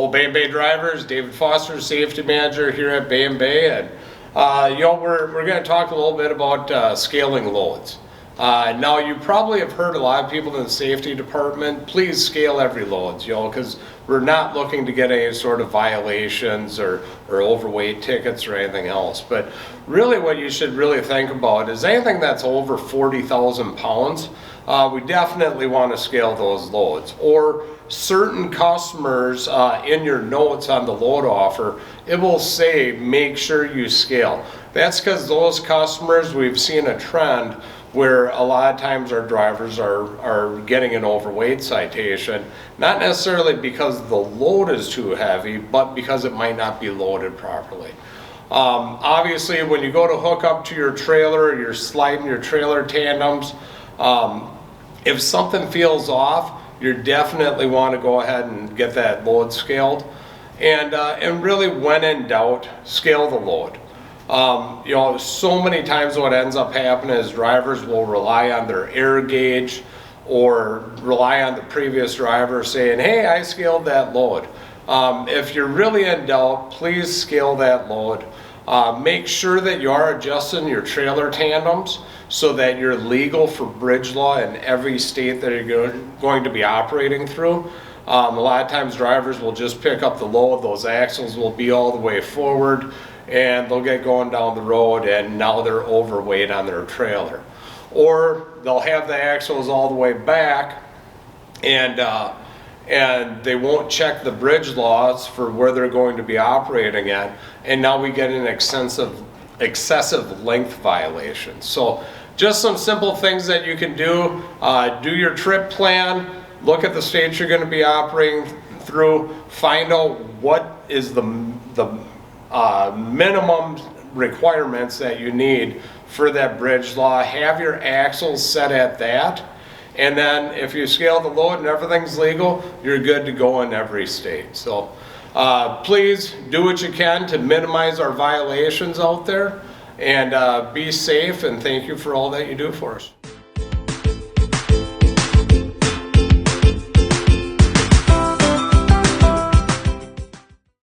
Hello Bay and Bay drivers, David Foster, safety manager here at Bay and Bay, and we're going to talk a little bit about scaling loads. Now you probably have heard a lot of people in the safety department, please scale every load, because we're not looking to get any sort of violations or overweight tickets or anything else. But really what you should really think about is anything that's over 40,000 pounds, we definitely want to scale those loads. Or certain customers in your notes on the load offer, it will say make sure you scale. That's because those customers, we've seen a trend where a lot of times our drivers are getting an overweight citation, not necessarily because the load is too heavy, but because it might not be loaded properly. Obviously, when you go to hook up to your trailer, you're sliding your trailer tandems, if something feels off, you definitely want to go ahead and get that load scaled. And really, when in doubt, scale the load. So many times what ends up happening is drivers will rely on their air gauge or rely on the previous driver saying, hey, I scaled that load. If you're really in doubt, please scale that load. Make sure that you are adjusting your trailer tandems so that you're legal for bridge law in every state that you're going to be operating through. A lot of times drivers will just pick up the load, those axles will be all the way forward, and they'll get going down the road and now they're overweight on their trailer. Or they'll have the axles all the way back and they won't check the bridge laws for where they're going to be operating at, and now we get an excessive length violation. So just some simple things that you can do. Do your trip plan, look at the states you're going to be operating through, find out what is the minimum requirements that you need for that bridge law. Have your axles set at that, and then if you scale the load and everything's legal, you're good to go in every state. So please do what you can to minimize our violations out there, and be safe, and thank you for all that you do for us.